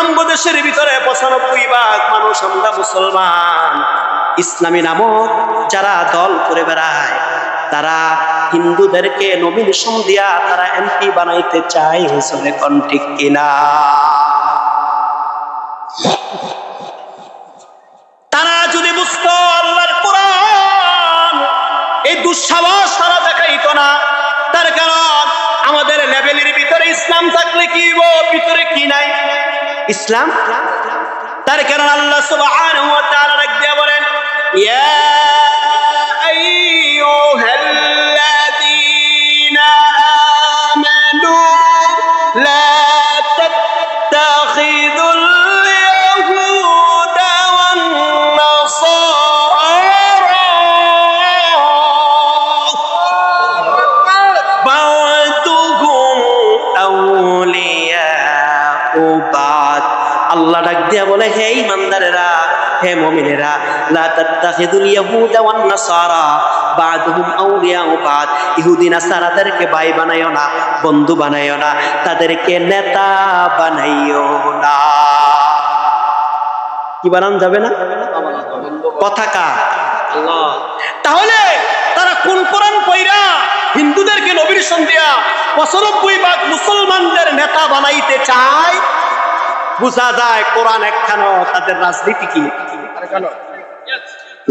আমগো দেশের ভিতরে 95% মানুষ আমরা মুসলমান। ইসলামী নামক যারা দল করে বেড়ায় তারা হিন্দুদেরকে নমিনেশন দিয়া তারা এমপি বানাইতে চায়। হুজুরে কোন ঠিক কিনা? তারা যদি বুঝতো আল্লাহর কোরআন, এই দুঃসাহস তারা দেখাইতো না। তার কারণ আমাদের লেভেলের ভিতরে ইসলাম থাকলে কি ভিতরে কি নাই ইসলাম। তার কারণ আল্লাহ সুবহানাহু ওয়া তাআলা ডাক দিয়ে বলেন, ইয়া আইয়ুহাল্লাযীনা আমানু লা তাত্তাখিযুল ইয়াহুদা ওয়ান নাসারা বা'দুহুম আউলিয়াউ বা'দ। আল্লাহ ডাক দিয়া বলে, হে ঈমানদারেরা, হে মুমিনেরা, লা তাত্তাখিযুল ইয়াহুদা ওয়ান নাসারা বা'দুহুম আউলিয়াউ বা'দ। ইহুদি নাসারাদেরকে ভাই বানাইও না, বন্ধু বানাইও না, তাদেরকে নেতা বানাইও না। কি বানান যাবে না? কথা কার? আল্লাহ। তাহলে তারা কোন কোরআন পয়রা হিন্দুদেরকে নমিনেশন দিয়া 95% মুসলমানদের নেতা বানাইতে চায়? বুঝা যায় কোরআন একখানো, তাদের রাজনীতি কি।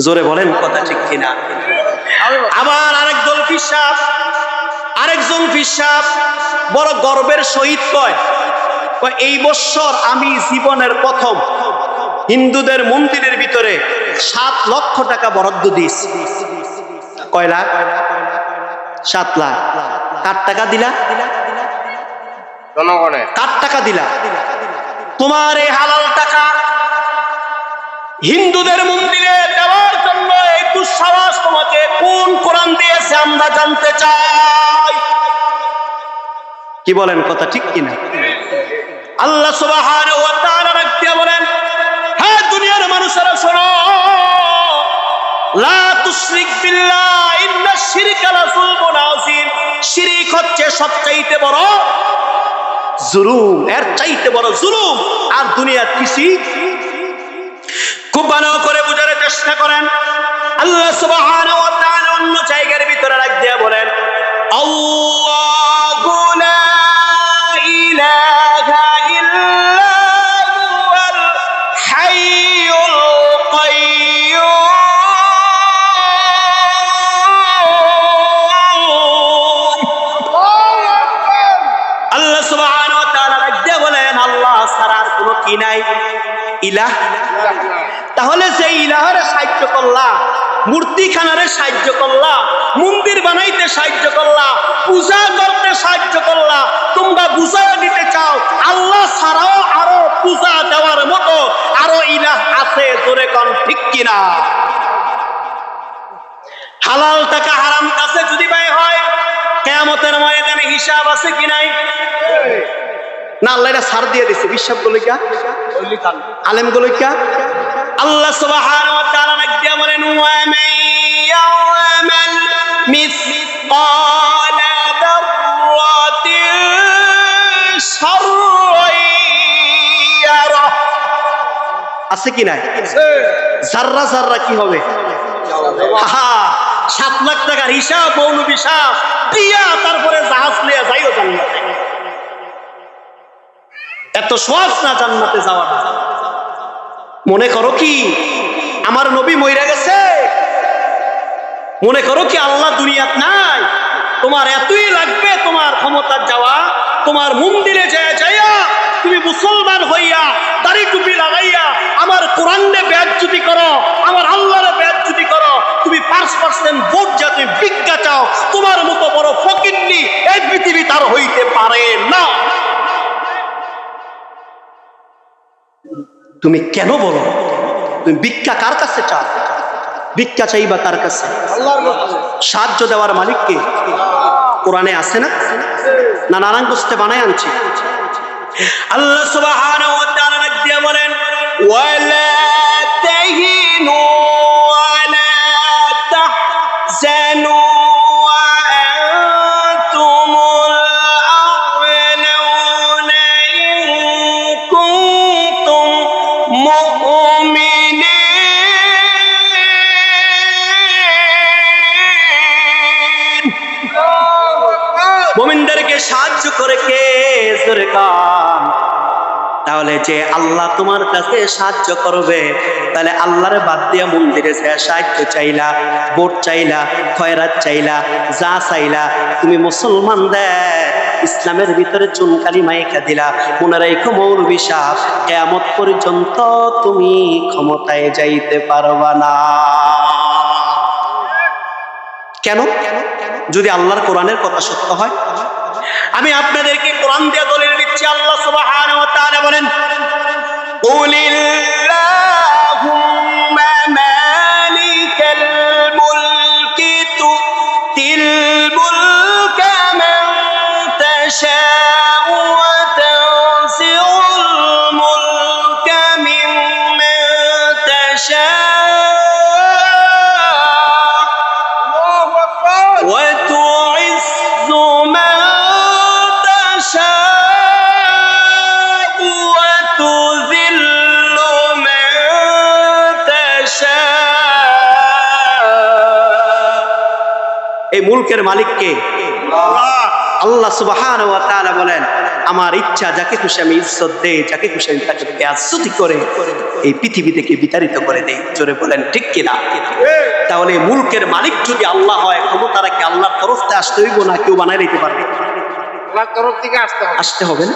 জোরে বলেন কথা ঠিক কিনা? আবার আরেকজন ফিসাব বড় গর্বের সহিত কয়, এই বছর আমি জীবনের প্রথম হিন্দুদের মন্দিরের ভিতরে 7 লক্ষ টাকা বরাদ্দ দিয়েছি। কয় লাখ? 7 লাখ। কার টাকা দিলা? জনগণের। কার টাকা দিলা? তোমার এই হালাল টাকা হিন্দুদের মন্দিরে দেওয়ার জন্য এই দুঃসাহস তোমাকে কোন কোরআন দিয়েছে আমরা জানতে চাই। কি বলেন কথা ঠিক কিনা? আল্লাহ সুবহানাহু ওয়া তাআলা রাখতে বলেন, হে দুনিয়ার মানুষেরা শোনো, লা তুশরিক বিল্লাহ ইন্নাশ শিরকা লাযুলমুন আযীম। শিরক হচ্ছে সবচাইতে বড় জুলুম, এর চাইতে বড় জুলুম আর দুনিয়ার কিছু। খুব ভালো করে বুঝার চেষ্টা করেন। আল্লাহ সুবহানাহু ওয়া তাআলা অন্য জায়গার ভিতরে রাখ দিয়া বলেন, আল্লাহু লা ইলাহা ইল্লা হুয়াল হাইয়ুল কাইয়্যুম। আল্লাহ সুবহানাহু ওয়া তাআলা রাখ দিয়া বলেন, আল্লাহ ছাড়া আর কোনো কি নাই, ইলাহ। তাহলে যে ইলাহরে সাহায্য করলা, মূর্তিখানারে সাহায্য করলা, মন্দির বানাইতে সাহায্য করলা, পূজা করতে সাহায্য করলা, তোমরা বুঝা দিতে চাও আল্লাহ ছাড়াও আরো পূজা দেওয়ার মতো আরো ইলাহ আছে। জোরে কোন ঠিক কিনা? হালাল টাকা হারাম কাছে যদি ব্যয় হয়, কিয়ামতের ময়দানে হিসাব আছে কি নাই? না, আল্লাহ এটা ছাড় দিয়ে দিচ্ছে। বিশ্বাস গুলোকে আলেম গুলোকে আল্লাহ সুবহানাহু ওয়া তাআলা ডাক দিয়া বলেন, ওয়া মান ইয়ামাল মিসকালা যাররাতিন শাররান ইয়ারা। আছে কি নাই? জাররা জাররা কি হবে? 7 লাখ টাকার হিসাব মৌলবী সাহেব দিয়া তারপরে জাহাজ লিয়া যাইও জান্নাতে। এত সহজ না জান্নাতে যাওয়া। মনে করো কি আমার নবী মইরা গেছে? মনে করো কি আল্লাহ দুনিয়াত নাই? তোমার এতই লাগবে তোমার ক্ষমতা যাওয়া, তোমার মন্দিরে যাইয়া তুমি মুসলমান হইয়া দাড়ি টুপি লাগাইয়া আমার কোরআনে বেয়াজ্জতি করো, আমার আল্লাহরে বেয়াজ্জতি করো, তুমি 5% ভোট যা তুমি ভিক্ষা চাও, তোমার মতো বড় ফকিন্নি এই পৃথিবী তার হইতে পারে না। তুমি কেন বলো? তুমি ভিক্ষা কার কাছে চাও? ভিক্ষা চাইবা কার কাছে? সাহায্য দেওয়ার মালিক কে? কোরআনে আছে না? না নারায়ণ গোস্তে বানায় আনছি? আল্লাহ সুবহানাহু ওয়া তাআলা ডাক দিয়া বলেন, ওয়ালা তাহিনু ওয়ালা তাহজানু ওয়া আনতুমুল আ'লাউনা ইন তোমাদেরকে সাহায্য করে কে? জোরে কান। তাহলে যে আল্লাহ তোমার কাছে সাহায্য করবে, তাহলে আল্লাহর বাদ দিয়া মন্দিরে যে সাহায্য চাইলা, ভোট চাইলা, খয়রাত চাইলা, যা চাইলা, তুমি মুসলমানদের ইসলামের ভিতরে চুনকালি মাইকা দিলা, মনে রাখো মৌলবী সাহেব, কিয়ামত পর্যন্ত তুমি ক্ষমতায় যাইতে পারবা না। কেন? যদি আল্লাহর কোরআনের কথা সত্য হয়। আমি আপনাদেরকে কোরআন দিয়ে দলিল দিচ্ছি। আল্লাহ সুবহানাহু ওয়া তাআলা বলেন, কুলিল্লাহুম্মা মালিকাল মুলকি তুতিল মুলকা মান তাশাউ ওয়া তানসিউল মুলকা মিম্মান তাশাউ ওয়া তুইজ্জু মান এই মুলকের মালিক কে? আল্লাহ সুবহানাহু ওয়া তাআলা বলেন, আমার ইচ্ছা যাকে খুশি আমি ইজ্জত দেই, যাকে খুশি আমি তাকে বেয়াজ্জতি করে এই পৃথিবী থেকে বিতাড়িত করে দেই। জোরে বলেন ঠিক কিনা? তাহলে মুলকের মালিক যদি আল্লাহ হয়, ক্ষমতাটা কি আল্লাহর তরফ থেকে আসতে হইব না কেউ বানায় নিতে পারবে? আল্লাহর তরফ থেকে আসতে হবে না?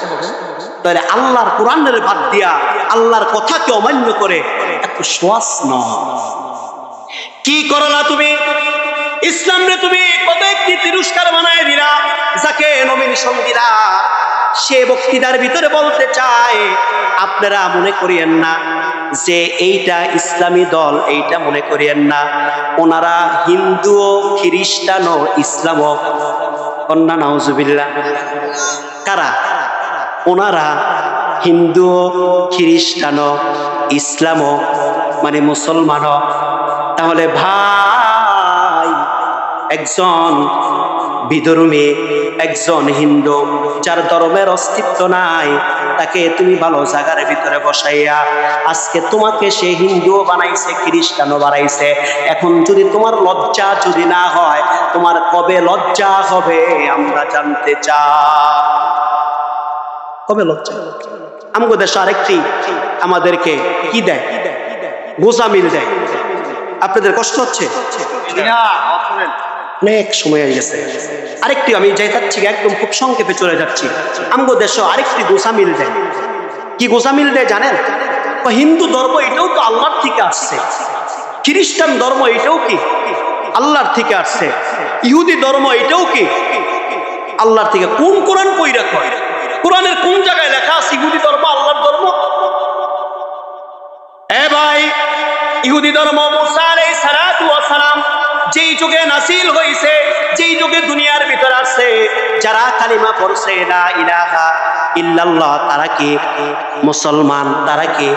তাহলে আল্লাহর কোরআনের বাদ দিয়া আল্লাহর কথাকে অমান্য করে এত সহজ নয়। কি করলা তুমি? ইসলামরে তুমি কত একটি তিরস্কার বানায় দিলা, যাকে নমিনেশন দিলা। সে বক্তৃতার ভিতরে বলতে চায়, আপনারা মনে করিয়েন না যে এইটা ইসলামী দল, এইটা মনে করিয়েন না, ওনারা হিন্দু খ্রিস্টান ও ইসলাম কন্যা নাউজুবিল্লাহ। কারা? ওনারা হিন্দু খ্রিস্টান ইসলাম মানে মুসলমান। তাহলে ভাই, একজন বিধর্মী, একজন হিন্দু যার ধর্মের অস্তিত্ব নাই, তাকে তুমি ভালো জায়গার ভিতরে বসাইয়া আজকে তোমাকে সে হিন্দুও বানাইছে, খ্রিস্টানও বানাইছে। এখন যদি তোমার লজ্জা যদি না হয়, তোমার কবে লজ্জা হবে আমরা জানতে চাই। কবে লজ্জা? আমাদের দেশে আরেকটি আমাদেরকে কি দেয়? গোসামিল দেয়। আপনাদের কষ্ট হচ্ছে? অনেক সময় হয়ে গেছে। আরেকটি আমি যাই যাচ্ছি, একদম খুব সংক্ষেপে চলে যাচ্ছি। আমাদের দেশে আরেকটি গোসামিল দেয়। কি গোসামিল দেয় জানেন? হিন্দু ধর্ম এটাও তো আল্লাহর থেকে আসছে, খ্রিস্টান ধর্ম এটাও কি আল্লাহর থেকে আসছে, ইহুদি ধর্ম এটাও কি আল্লাহর থেকে। কোন কোরআন কইরা কয়? কোরআনের কোন জায়গায় লেখা আছে ইহুদি ধর্ম আল্লাহর ধর্ম? এ ভাই, ইহুদি ধর্ম মুসা আলাইহিস সালাতু ওয়াস সালাম যেই যুগে নাসিল হইছে, যেই যুগে দুনিয়ার ভিতর আসছে, যারা কালিমা পড়ছে লা ইলাহা ইল্লাল্লাহ, তারা কি মুসলমান? তারা কি?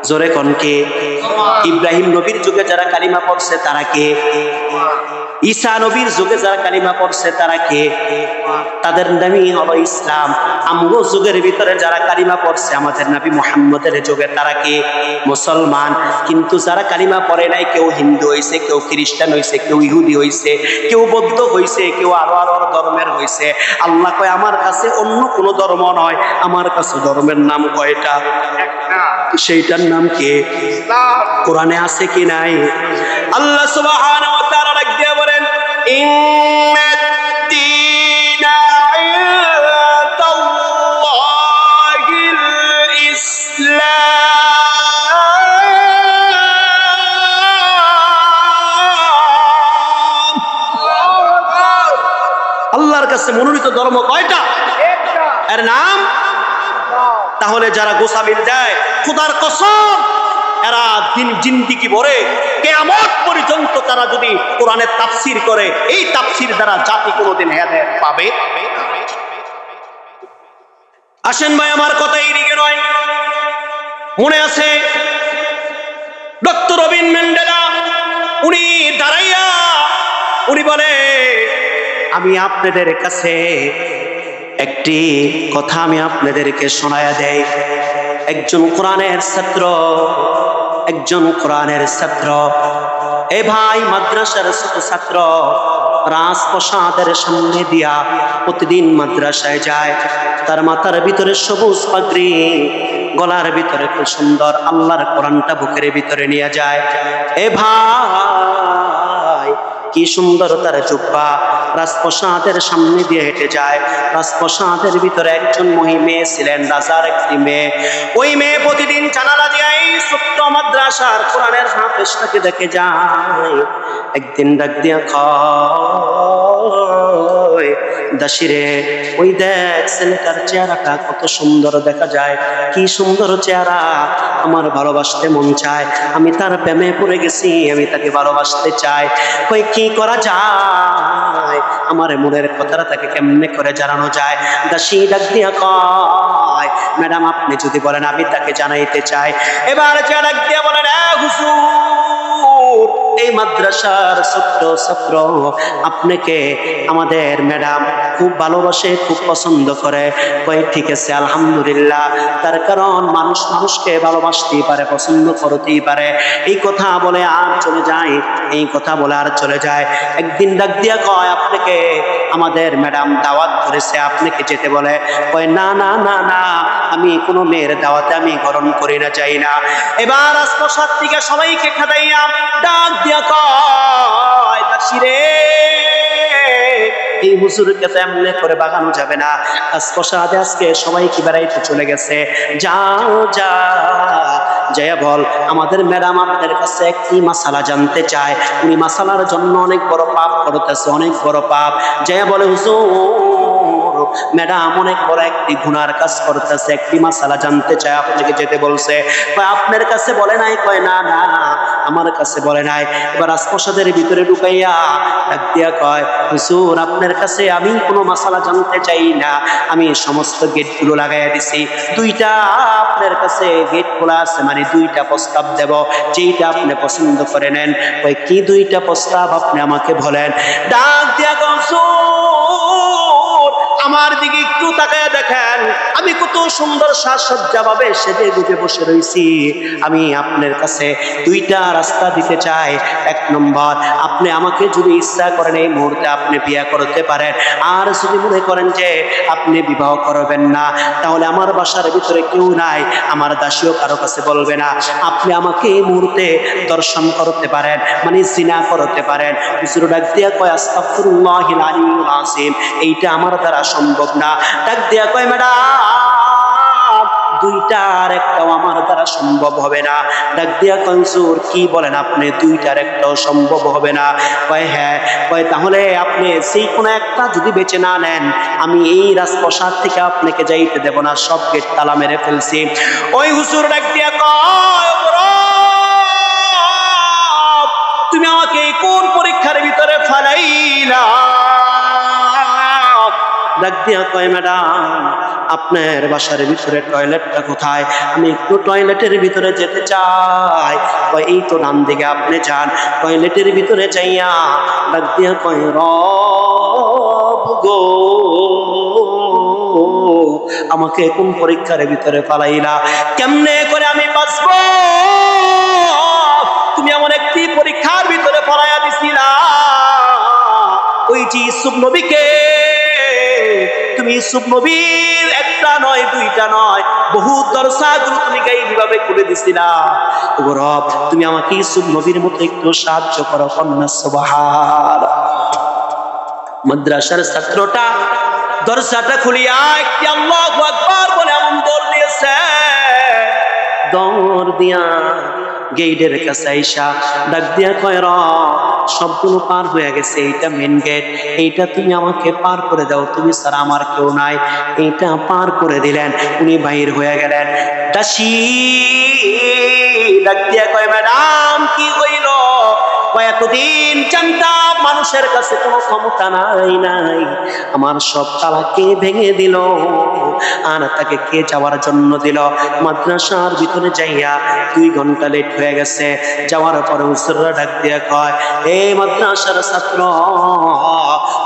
জোরে কোন কে? ইব্রাহিম নবীর যুগে যারা কালিমা পড়ছে তারা কে? ঈসা নবীর যুগে যারা কালিমা পড়ছে তারা কে? তাদের নামই হলো ইসলাম। আমগো যুগের ভিতরে যারা কালিমা পড়ছে আমাদের নবী মুহাম্মদের যুগে, তারা কে? মুসলমান। কিন্তু যারা কালিমা পড়ে নাই, কেউ হিন্দু হইছে, কেউ খ্রিস্টান হইছে, কেউ ইহুদি হইছে, কেউ বৌদ্ধ হইছে, কেউ আরো ধর্মের হইছে। আল্লাহ কয় আমার কাছে অন্য কোনো ধর্ম নয়, আমার কাছে ধর্মের নাম কয়টা? সেইটার নাম কি? কোরআনে আছে কি নাই? আল্লাহ সুবহানাহু ওয়া তাআলা ডাক দিয়ে বলেন, ইন্নাদ-দীনা ইনদাল্লাহিল ইসলাম। আল্লাহর কাছে মনোনীত ধর্ম কয়টা? এর নাম। তাহলে যারা গোসামিল দেয়, খোদার কসম, এরা দিন জিন্দিগি ভরে কিয়ামত পর্যন্ত তারা যদি কোরআনের তাফসীর করে, এই তাফসীর দ্বারা জাতি কোনোদিন হেদায়েত পাবে? আসেন ভাই, আমার কথা এইদিকে নয়। মনে আছে ডক্টর রবিন ম্যান্ডেলা, উনি দাঁড়াইয়া উনি বলে, আমি আপনাদের কাছে একটি কথা আমি আপনাদেরকে শোনায়া দেই। একজন কোরআনের ছাত্র, একজন কোরআনের ছাত্র, এ ভাই মাদ্রাসার ছোট ছাত্র, রাজপ্রাসাদের সামনে দিয়া প্রতিদিন মাদ্রাসায় যায়। তার মাথার ভিতরে সবুজ পাগড়ি, গলার ভিতরে খুব সুন্দর আল্লাহর কোরআনটা বুকের ভিতরে নিয়ে যায়। এ ভাই, কি সুন্দর তার জুব্বা, রাজপ্রাসাদের সামনে দিয়ে হেঁটে যায়। রাজপ্রাসাদের ভিতরে একজন মেয়ে ছিলেন, রাজার একটি মেয়ে। ওই মেয়ে প্রতিদিন জানালা দিয়ে এই ছোট্ট মাদ্রাসার কোরআনের হাফেজটাকে দেখে যায়। একদিন ডাক দিয়া কয়, দাসিরে, ওই দেখ ছেলেটার চেহারাটা কত সুন্দর দেখা যায়, কি সুন্দর চেহারা, আমার ভালোবাসতে মন চায়, আমি তার প্রেমে পড়ে গেছি, আমি তাকে ভালোবাসতে চাই। কই কি করা যায়, আমার মনের কথাটা তাকে কেমনে করে জানানো যায়? দাসী ডাক দিয়া কয়, ম্যাডাম আপনি যদি বলেন আমি তাকে জানাইতে চাই। এবার ডাক দিয়া বলেন, হুজুর, এই মাদ্রাসার ছোট্ট ছাত্র আপনাকে আমাদের ম্যাডাম খুব ভালোবাসে, খুব পছন্দ করে। কই ঠিক আছে, আলহামদুলিল্লাহ, তার কারণ মানুষ মানুষকে ভালোবাসতেই পারে, পছন্দ করতেই পারে। এই কথা বলে আর চলে যায়, এই কথা বলে আর চলে যায়। একদিন ডাক দিয়া কয়, আপনাকে আমাদের ম্যাডাম দাওয়াত করেছে, আপনাকে যেতে বলে। কয় না না না না, আমি কোনো মেয়ের দাওয়াতে আমি গ্রহণ করি না, যাই না। এবার রাজপ্রাসাদ থেকে সবাইকে খাটাইয়া ডাক দিয়া কয়, দাসিরে, এই হুজুরকে তো এমনি করে বাগানো যাবে না। রাজপ্রাসাদে আজকে সবাই কি বেড়াইতে চলে গেছে, যাও যা জয়া বল আমাদের ম্যাডাম আপনার কাছে একটি মাসালা জানতে চায়, উনি মাসালার জন্য অনেক বড় পাপ করতেছে, অনেক বড় পাপ। জয়া বলে, হুজুর, ম্যাডাম অনেক বড় একটি গুনার কাজ করতেছে, একটি মাসালা জানতে চায়, আপনাকে যেতে বলছে। কয় আপনার কাছে বলে নাই? কয় না না, আমার কাছে বলে নাই। এবার রাজপ্রাসাদের ভিতরে ঢুকাইয়া ডাক দিয়া কয়, হুজুর, আপনার কাছে আমি কোনো মাসালা জানতে চাই না, আমি সমস্ত গেটগুলো লাগাইয়া দিছি, দুইটা আপনার কাছে গেট খোলা আছে, মানে দুইটা প্রস্তাব দেব, যেইটা আপনি পছন্দ করে নেন। ওই কি দুইটা প্রস্তাব আপনি আমাকে বলেন। ডাক দিয়া হুজুর, আমার দিকে একটু তাকায় দেখেন, আমি কত সুন্দর সাজসজ্জা ভাবে সেজে গুজে বসে রয়েছি। আমি আপনার কাছে দুইটা রাস্তা দিতে চাই। এক নম্বর, আপনি আমাকে যদি ইচ্ছা করেন এই মুহূর্তে আপনি বিয়ে করতে পারেন, আর যদি মনে করেন যে আপনি বিবাহ করবেন না, তাহলে আমার বাসার ভিতরে কেউ নাই, আমার দাসীও কারো কাছে বলবে না, আপনি আমাকে এই মুহূর্তে দর্শন করতে পারেন, মানে জিনা করতে পারেন। হুজুর ডাক দিয়া কয়, আস্তাগফিরুল্লাহিল আলিয়্যিল আযীম, এইটা আমার দ্বারা সম্ভব না। ডাক দিয়া কয়, ম্যাডাম দুইটার একটাও আমার দ্বারা সম্ভব হবে না। ডাক দিয়া কয়, হুজুর কি বলেন আপনি, দুইটার একটাও সম্ভব হবে না? কয় হ্যাঁ। কয় তাহলে আপনি সেই কোনো একটা যদি বেছে না নেন, আমি এই রাজপ্রাসাদ থেকে আপনাকে যাইতে দেব না, সব গেট তালা মেরে ফেলছি। ওই হুজুর ডাক দিয়া কয়, তুমি আমাকে কোন পরীক্ষার ভিতরে ফেলাইলা? ডাক দিয়া কয়, ম্যাডাম আপনার বাসার ভিতরে টয়লেটটা কোথায়, আমি একটু টয়লেটের ভিতরে যেতে চাই। কয় এই তো ডান দিকে, আপনি যান। টয়লেটের ভিতরে যাইয়া ডাক দিয়া কয়, রব গো, আমাকে কোন পরীক্ষার ভিতরে ফালাইলা, কেমনে করে আমি বাঁচবো? তুমি এমন একটি পরীক্ষার ভিতরে ফলাইয়া দিছিলা, ওই যে ইউসুফ নবীকে, তুমি ইউসুফ নবীর একটা নয় দুইটা নয় বহু দরজাগুলো তুমি গায়েবীভাবে খুলে দিছিলা। ওগো রব, তুমি আমাকে ইউসুফ নবীর মতো একটু সাহায্য করো। কন্যা সুবহানাল্লাহ। মাদ্রাসার ছাত্রটা দরজাটা খুলিয়া একটি আল্লাহু আকবার বলে এমন দৌড় দিয়েছে, দৌড় দিয়া গেটের কাছে আইসা ডাক দিয়া কয়, সবগুলো পার হয়ে গেছে, এইটা মেন গেট, এইটা তুমি আমাকে পার করে দাও, তুমি ছাড়া আমার কেউ নাই। এইটা পার করে দিলেন, উনি বাহির হয়ে গেলেন। দাসী ডাক দিয়া কয়, ম্যাডাম কি হইল? কয়েকদিন জানতাম মানুষের কাছে কোনো ক্ষমতা নাই, আমার সব তালাকে ভেঙে দিল, আর তাকে কে যাওয়ার জন্য দিল? মাদ্রাসার ভিতরে যাইয়া 2 ঘন্টা লেট হয়ে গেছে। যাওয়ার পরে হুজুররা ডাক দিয়া কয়, এই মাদ্রাসার ছাত্র,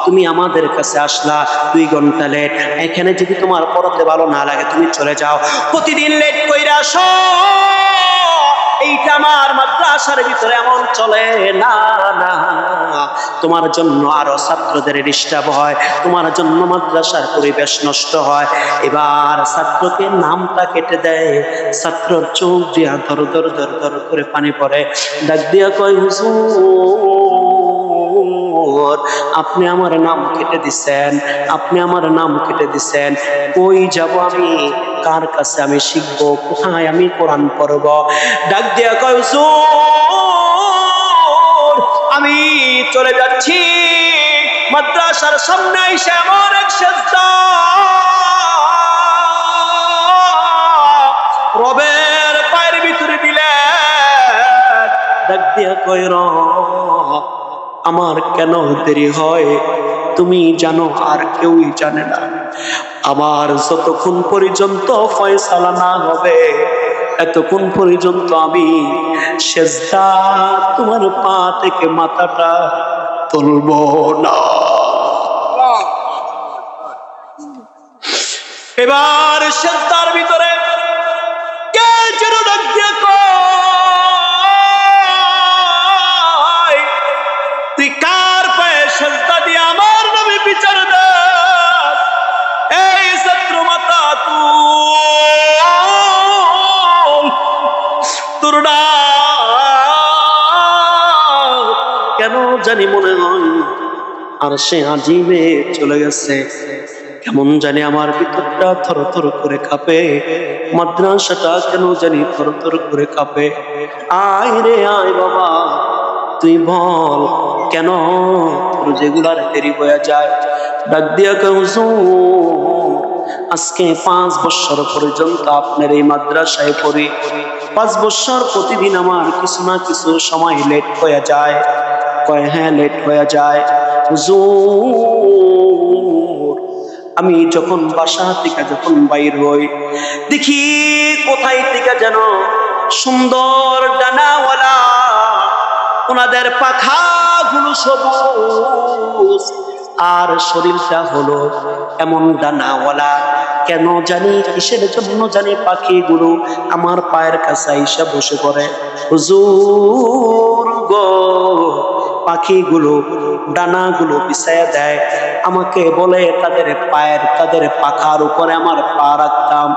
তুমি আমাদের কাছে আসলা 2 ঘন্টা লেট, এখানে যদি তোমার পড়াতে ভালো না লাগে তুমি চলে যাও, প্রতিদিন লেট কইরা আসো, এইটা আমার মাদ্রাসার ভিতরে এমন চলে না। না, তোমার জন্য আরো ছাত্রদের ডিস্টার্ব হয়, তোমার জন্য মাদ্রাসার পরিবেশ নষ্ট হয়। এবার ছাত্রকে নামটা কেটে দেয়, ছাত্রর চোখ দিয়া ধর ধর ধর ধর করে পানি পড়ে। ডাক দিয়া কয়, হুজুর আপনি আমার নাম কেটে দিছেন, আপনি আমার নাম কেটে দিছেন, কই যাব আমি, কার কাছে আমি শিখবো, কোথায় আমি কোরআন পড়ব? ডাক দিয়া কয়, হুজুর আমি চলে যাচ্ছি মাদ্রাসার সামনে এসে এমন এক সেজদা রবের পায়ের ভিতরে দিলেন। ডাক দিয়া কয়, আমার কেন দেরি হয় তুমি জানো, আর কেউই জানে না। আমার যতক্ষণ পর্যন্ত ফয়সালা না হবে এতক্ষণ পর্যন্ত আমি সেজদা তোমার পা থেকে মাথাটা তুলব না। এবার সেজদার ভিতরে কে যেন ডাক দিয়া কয়, তুই কার পায়ে সেজদা দিয়ে আমার নামে বিচার দাস? এই ছাত্র মাতা তোর কেন জানি মনে হয় আর সে আজিমে চলে গেছে। কেমন জানি আমার ভিতরটা থর থর করে কাঁপে, মাদ্রাসাটা কেন জানি থর থর করে কাঁপে। আয় রে আয় বাবা, তুই বল কেন তোর যেগুলার দেরি হয়ে যায়? ডাক দিয়া কয়, হুজুর আজকে 5 বছর পর্যন্ত আপনার এই মাদ্রাসায় পড়ি, 5 বছর প্রতিদিন আমার কিছু না কিছু সময় লেট হয়ে যায়। কয় হ্যাঁ লেট হয়ে যায় হুজুর। আমি যখন বাসা থেকে যখন বাইর হই দেখি কোথায় থেকে যেন সুন্দর ডানাওয়ালা, ওনাদের পাখাগুলো সবুজ আর শরীরটা হলো এমন ডানাওয়ালা। কেন জানি কিসের জন্য জানি পাখিগুলো আমার পায়ের কাছে এসে বসে পড়ে। হুজুর গো, পাখিগুলো ডানাগুলো বিছায়া দেয়, আমাকে বলে তাদের পায়ের তাদের পাখার উপরে আমার পা রাখতাম।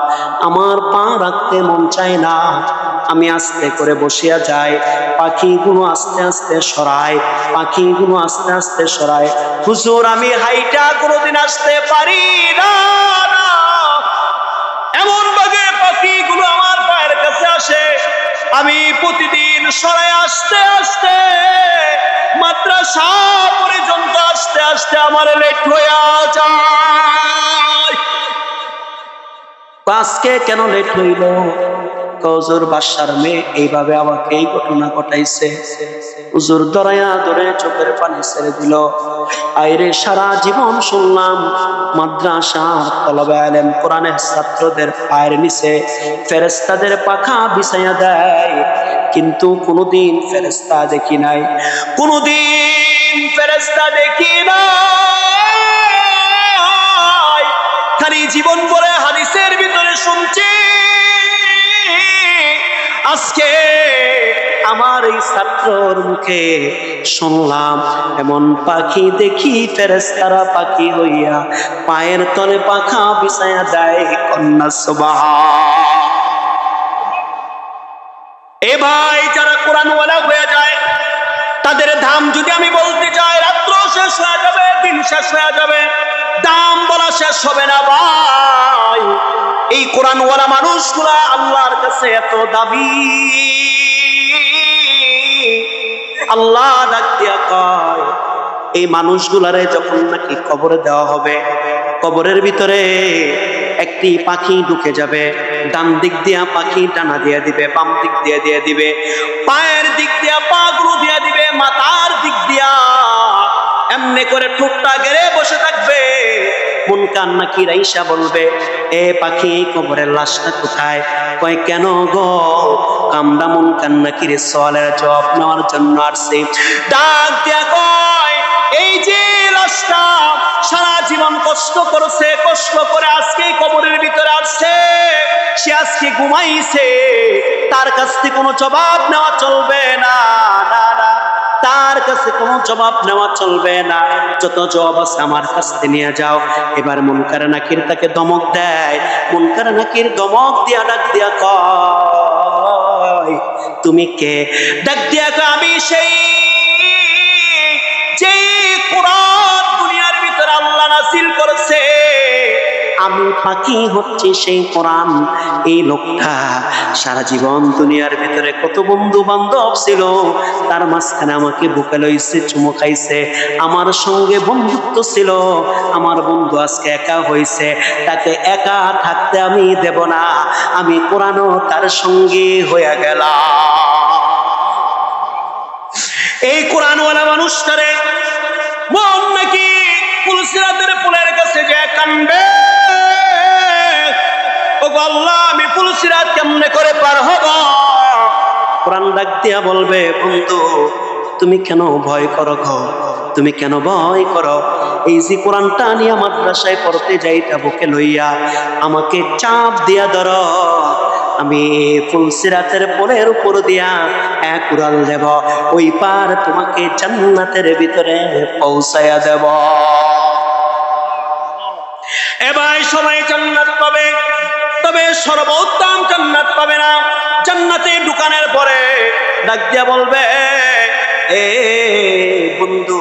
আমার পা রাখতে মন চায় না, আমি আস্তে করে বসিয়া যাই, পাখিগুলো আস্তে আস্তে সরায়, পাখিগুলো আস্তে আস্তে সরায়। হুজুর আমি হাইটা কোনোদিন আসতে পারি না, এমন ভাবে পাখিগুলো আমার পায়ের কাছে আসে। আমি প্রতিদিন সরাই আস্তে আস্তে মাদ্রাসা পর্যন্ত আস্তে আস্তে আমার লেট হয়ে যায়। আজকে কেন লেট হইল? হুজুর বাসার মেয়ে এইভাবে আমাকে এই ঘটনা ঘটাইছে। হুজুর দরায়া ধরে চোখের পানি ছেড়ে দিল। আইরে সারা জীবন শুনলাম মাদ্রাসার তলবে আলেম কোরআনের ছাত্রদের পায়ের নিচে ফেরেশতাদের পাখা বিছাইয়া দেয়, কিন্তু কোনোদিন ফেরেশতা দেখি নাই, কোনোদিন ফেরেশতা দেখি নাই। খালি জীবন পরে হাদিসের ভিতরে শুনছি, আজকে আমার এই ছাত্রর মুখে শুনলাম এমন পাখি দেখি ফেরেশতারা পাখি হইয়া পায়ের তলে পাখা বিছায়া দেয়। কন্যা সুবহান। এ ভাই যারা কোরআনওয়ালা হয়ে যায় তাদের দাম যদি আমি বলতে চাই রাত্র শেষ হয়ে যাবে, দিন শেষ হয়ে যাবে, দাম বলা শেষ হবে না ভাই। এই কোরআনওয়ালা মানুষগুলা আল্লাহর কাছে এত দাবি। আল্লাহ ডাক দিয়া কয়, এই মানুষগুলারে যখন নাকি কবরে দেওয়া হবে, কবরের ভিতরে একটি পাখি ঢুকে যাবে, ডান দিক দিয়া পাখি ডানা দিয়ে দিবে, বাম দিক দিয়ে দিয়ে দিবে, পায়ের দিক দিয়া পা গুলো দিয়ে দিবে, মাথার দিক দিয়া এমনি করে ঠোঁটটা গেড়ে বসে থাকবে। মুনকার নাকির আইসা বলবে, এ পাখি কবরের লাশটা কোথায়? কয় কেন গো? কামদা মুনকার নাকির সওয়ালের জবাব নেওয়ার জন্য আসছে। ডাক দিয়া কয়, এই যে লাশটা সারা জীবন কষ্ট করেছে, কষ্ট করে আজকে কবরের ভিতরে আসছে, সে আজকে ঘুমাইছে, তার কাছ থেকে কোনো জবাব নেওয়া চলবে না, না না, তার কাছে কোনো জবাব নেওয়া চলবে না। যত জবাব আছে আমার কাছ থেকে নিয়ে যাও। এবার মুনকার নাকির তাকে ধমক দেয়। মুনকার নাকির ধমক দিয়া ডাক দিয়া কয়, তুমি কে? ডাক দিয়া কয়, আমি সেই যে কোরআন দুনিয়ার ভিতরে আল্লাহ নাযিল করেছে, আমি পাখি হচ্ছে সেই কোরআন। এই লোকটা সারা জীবন দুনিয়ার ভিতরে কত বন্ধু বান্ধব ছিল, তার মাঝখানে আমাকে বুকে লইছে, চুমু খাইছে, আমার সঙ্গে বন্ধুত্ব ছিল। আমার বন্ধু আজকে একা হয়েছে, তাকে একা থাকতে আমি দেব না। আমি কোরআনও তার সঙ্গে হয়ে গেলাম। এই কোরআনওয়ালা মানুষটারে মন নাকি পুলসিরাতের পুলের কাছে যে কানবে, ও আল্লাহ আমি পুলসিরাত কেমনে করে পার হব? কোরআন ডাক দিয়া বলবে, বন্ধু তুমি কেন ভয় করো গো? তুমি কেন ভয় করো? এই যে কোরআনটা নিয়ে মাদ্রাসায় পড়তে যাইতা বুকে লইয়া আমাকে চাপ দিয়া ধরো, আমি ফুলসিরাতের পোলের উপর দিয়া এক উড়াল দেব, ওই পার তোমাকে জান্নাতের ভিতরে পৌঁছায়া দেব। এবার সবাই জান্নাত পাবে, তবে সর্বোত্তম জান্নাত পাবে না। জান্নাতে ঢুকানোর পরে ডাক দিয়া বলবে, এ বন্ধু,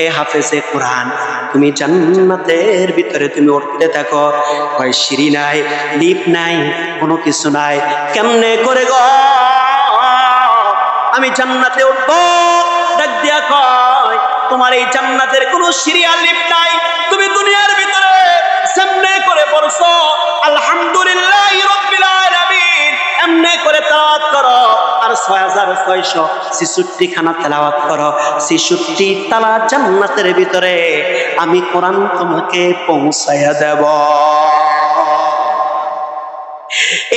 এ হাফেজে কোরআন, তুমি জান্নাতের ভিতরে তুমি উঠতে থাকো। কয় সিঁড়ি নাই, লিফট নাই, কোনো কিছু নাই, কেমনে করে গো আমি জান্নাতে উঠবো? ডাক দিয়া কয়, তোমার এই জান্নাতের কোনো সিঁড়ি আর লিফট নাই, তুমি দুনিয়ার ভিতরে সামনে করে পড়ছো আলহামদুলিল্লাহি রাব্বিল আলামিন এমনে করে তেলাওয়াত করো, আর 6666 খানা তেলাওয়াত করো, 66 তালা জান্নাতের ভিতরে আমি কোরআন তোমাকে পৌঁছায়া দেব।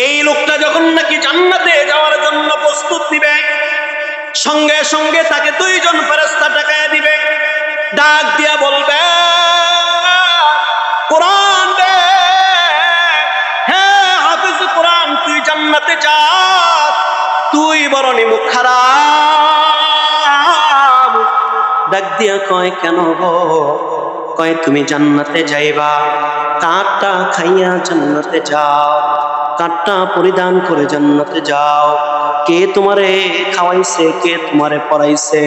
এই লোকটা যখন নাকি জান্নাতে যাওয়ার জন্য প্রস্তুত নিবে, সঙ্গে সঙ্গে তাকে দুইজন ফেরেশতা টাকায় দিবে। ডাক দিয়া বলবে, কোরআন দে, হ্যাঁ হাফেজ কোরআন, তুই জান্নাতে যা, তুই বরনি মুখ খারাপ। ডাক দিয়া কয়, কেন গো? কয়, তুমি জান্নাতে যাইবা, কাঠটা খাইয়া জান্নাতে যাও, কাঠটা পরিধান করে জান্নাতে যাও। কে তোমারে খাওয়াইছে, কে তোমারে পড়াইছে?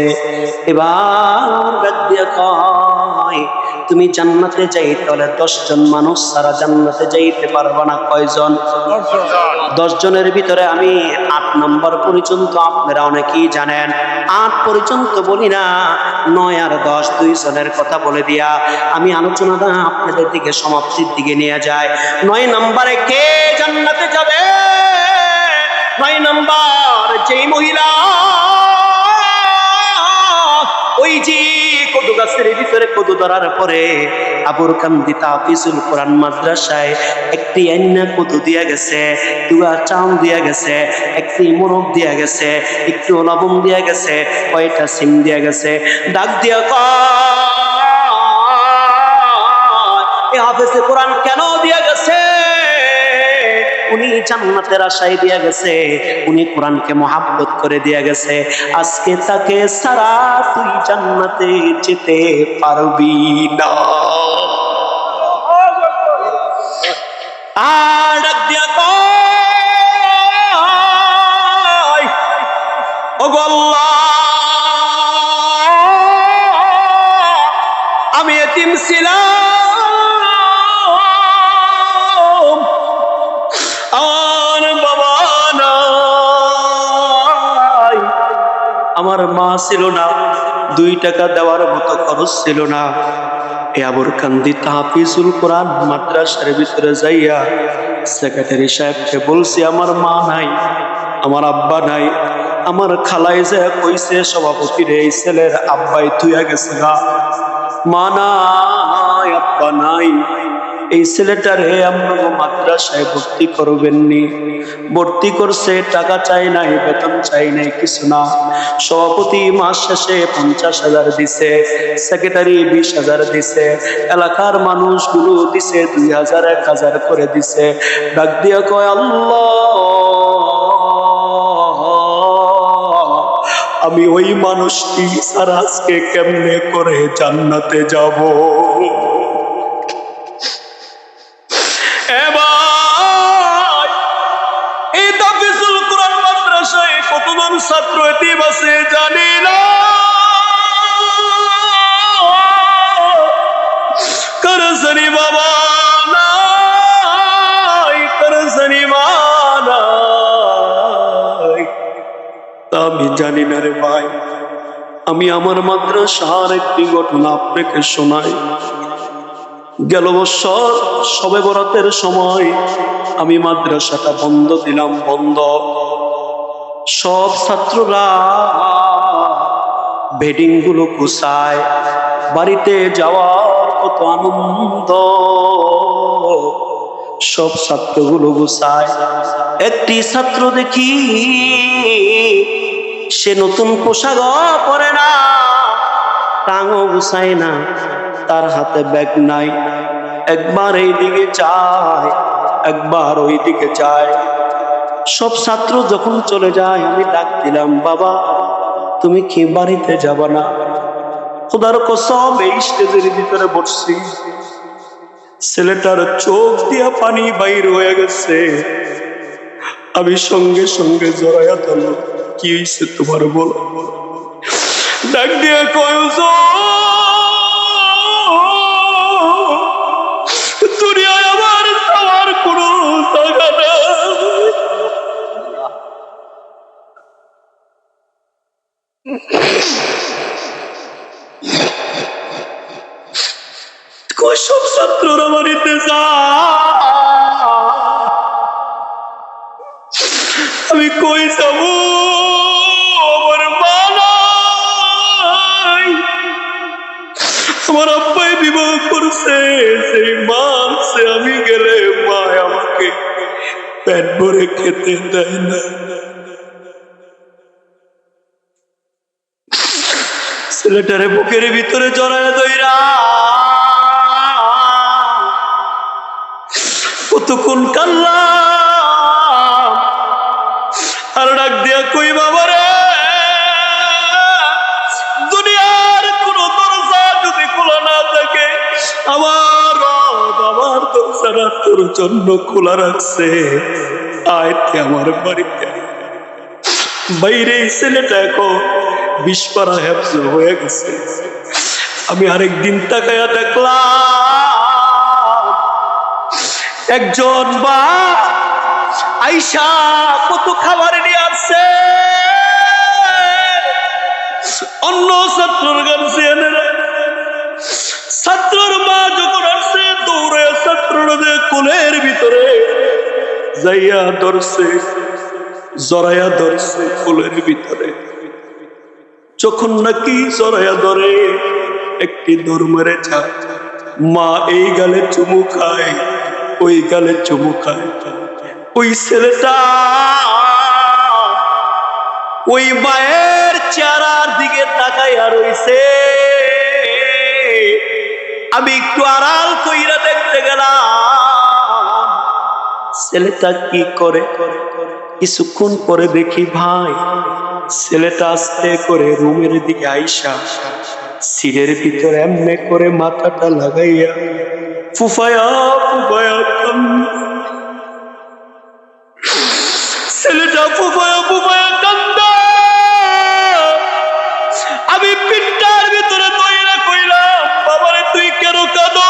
এবার ডাক দিয়া কয়, তুমি জান্নাতে যাইতে হলে 10 জন মানুষ ছাড়া জান্নাতে যাইতে পারবা না। কয়জন? 10 জনের ভিতরে আমি 8 নম্বর পর্যন্ত আপনারা অনেকেই জানেন। 8 পর্যন্ত বলি না, 9 আর 10 2 জনের কথা বলে দিয়া আমি আলোচনাটা আপনাদের দিকে সমাপ্তির দিকে নিয়ে যাই। 9 নম্বরে কে জান্নাতে যাবে? 9 নম্বর যেই মহিলা ওই যে কদু গাছের ভিতরে কদু ধরার পরে আবুর কান্দি তাফিজুল কোরআন মাদ্রাসায় একটি আইনা কদু দিয়া গেছে, দুয়া চাল দিয়া গেছে, একটি মোরগ দিয়া গেছে, একটু লবণ দিয়া গেছে, কয়টা সিম দিয়া গেছে। ডাক দিয়া কয়, হাফেজে কোরআন কেন দিয়া গেছে? উনি জান্নাতের আশায় দিয়া গেছে, উনি কোরআনকে মহাব্বত করে দিয়া গেছে। আজকে তাকে সারা তুই জান্নাতে যেতে পারবি না। আর ডাক দিয়া কয়, ওগো আল্লাহ, আমি এতিম ছিলাম, আমার মা ছিল না, 2 টাকা দেওয়ার মতো খরচ ছিল না। এ আবুর কান্দি তাফিজুল কোরআন মাদ্রাসার ভিতরে যাইয়া সেক্রেটারি সাহেবকে বলছি, আমার মা নাই, আমার আব্বা নাই। আমার খালাই যে কইছে, সভাপতি রে, এই ছেলের আব্বাই থুইয়া গেছে না, মা নাই, আব্বা নাই। এই ছেলেটারে আপনাকে মাদ্রাসায় ভর্তি করবেননি। ভর্তি করছে, টাকা চাই নাই, বেতন চাই নাই, কিছু না। সভাপতি মাস শেষে 50,000 দিছে, সেক্রেটারি 20,000 দিছে, এলাকার মানুষগুলো দিছে 2,000 1,000 করে দিছে। ডাক দিয়া কয়, আল্লাহ, আমি ওই মানুষটি ছাড়া আজকে কেমনে করে জান্নাতে যাব? এই তাফসীরুল কুরআন মাদ্রাসায় কতজন ছাত্র এতিম আছে জানি না। করজনি বাবা নাই, করজনি মা নাই, আমি জানি না রে ভাই। আমি আমার মাদ্রাসার একটি ঘটনা আপনাকে শোনাই। গেল বছর শবে বরাতের সময় আমি মাদ্রাসাটা বন্ধ দিলাম, বন্ধ। সব ছাত্ররা বেডিং গুলো গুছায়, বাড়িতে যাওয়ার কত আনন্দ। সব ছাত্রগুলো গুছায়, একটি ছাত্র দেখি সে নতুন পোশাক পরে না, টাঙও গুছায় না, তার হাতে ব্যাগ নাই। একবার এই দিকে চায়, একবার ওই দিকে চায়। সব ছাত্র যখন চলে যায় আমি ডাক দিলাম, বাবা তুমি কি বাড়িতে যাবা না? খোদার কসম এই স্টেজের ভিতরে বসছি, ছেলেটার চোখ দিয়া পানি বাইর হয়ে গেছে। আমি সঙ্গে সঙ্গে জড়াইয়া ধরলাম, কি হয়েছে তোমার বলো? ডাক দিয়া কয়, দুনিয়ায় আমার যাওয়ার কোনো জায়গা নাই। সব ছাত্ররা বাড়িতে যা, আমি কই যাব? আমার মা নাই, আমার আব্বাই বিবাহ করছে, সেই মা আছে, আমি গেলে মা আমাকে পেট ভরে খেতে দেয় না। ছেলেটারে বুকের ভিতরে জড়ায় ধইরা কতক্ষণ কান্নাম, আর ডাক দিয়া কই, বাবা রে, দুনিয়ার কোন দরজা যদি খোলা না থাকে, আমার রব আমার দরজাটা তোর জন্য খোলা রাখছে, আয় আমার বাড়িতে। বাইরে ছেলেটা এখন 20 পারা হেফজ হয়ে গেছে। আমি আরেকদিন তাকায়া দেখলাম একজন বা আইসা কত খাবার নিয়ে আসছে। অন্য ছাত্রর গার্জিয়ানেরা, ছাত্রর মা যখন আসছে দৌড়ে ছাত্রদের কোলের ভিতরে যাইয়া ধরছে, জড়াইয়া ধরছে কোলের ভিতরে। যখন নাকি জড়াইয়া ধরে একটি দৌড় মেরে যায়, মা এই গালে চুমু খায়, ওই গালে চুমু খায়। ওই ছেলেটা ওই মায়ের চেহারার দিকে তাকাইয়া রইছে। আমি একটু আড়াল কইরা দেখতে গেলাম ছেলেটা কি করে। কিছুক্ষণ পরে দেখি ভাই ছেলেটা আস্তে করে রুমের দিকে আইসা সিটের ভিতরে এমনি করে মাথাটা লাগাইয়া ফুফায়া ফুফায়া ছেলেটা ফুফায়া ফুফায়া কান্দা। আমি পিঠটার ভিতরে তৈরা কইলাম, বাবারে তুই কেন কাঁদো?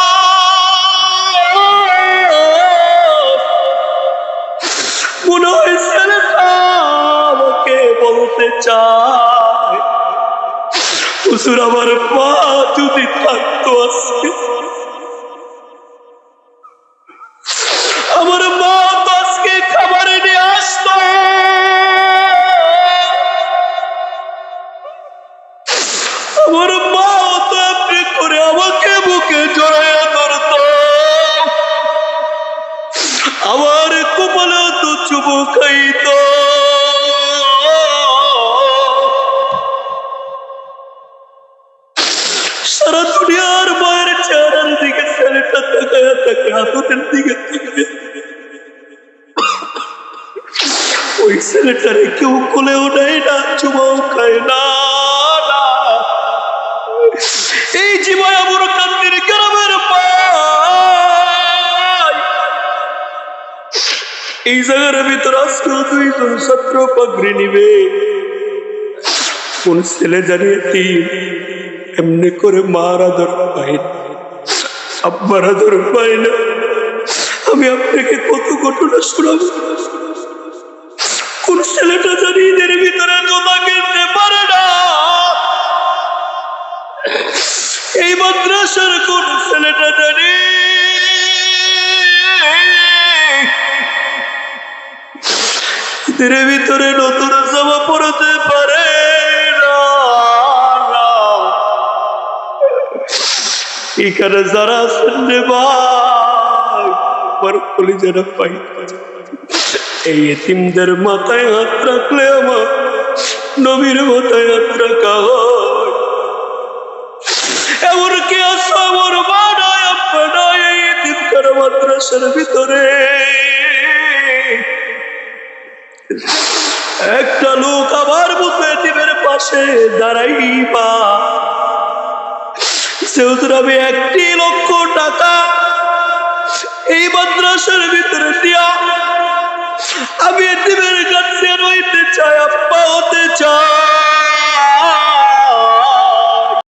মনে হয় ছেলেটা আমাকে বলতে চায়, হুজুর আমার মা যদি থাকতো আজকে, আমার মা তো আজকে খাবারে নিয়ে আসতো, আমার মা তো আপনি করে আমাকে বুকে জড়াইয়া ধরতো, রাতের দিকে থেকে ওই ছেলেটারে কেউ কোলেও নেয় না, চুমাও খায় না। এই জীবন আমার কান্দির গ্রামের পায় এই জায়গার ভিতর আজকে দুইজন ছাত্র পাগড়ি নিবে। কোন ছেলে জানিয়ে এমনি করে মার আদর পাই না, আব্বার আদর পাই না। আমি আপনাকে কত ঘটনা শোনাবো। কোন ছেলেটা জানি এদের ভিতরে জোতা কিনতে পারে না, এই মাদ্রাসার কোন ছেলেটা জানি এদের ভিতরে নতুন জামা পরতে পারে না। এখানে যারা আছেন রে ভাই, আমার কলিজারা পাই, এই এতিমদের মাথায় হাত রাখলে আমার নবীর মাথায় হাত রাখা হয়। এমন কি আছে আমার মা নাই আব্বা নাই এই এতিমখানা মাদ্রাসার ভিতরে? একটা লোক আমার মতো এতিমের পাশে দাঁড়াইবা, সেহেতু আমি 1 লক্ষ টাকা এই মাদ্রাসার ভিতরে দিয়া আমি এতিমের কাছে রইতে চাই, আব্বা হতে চাই।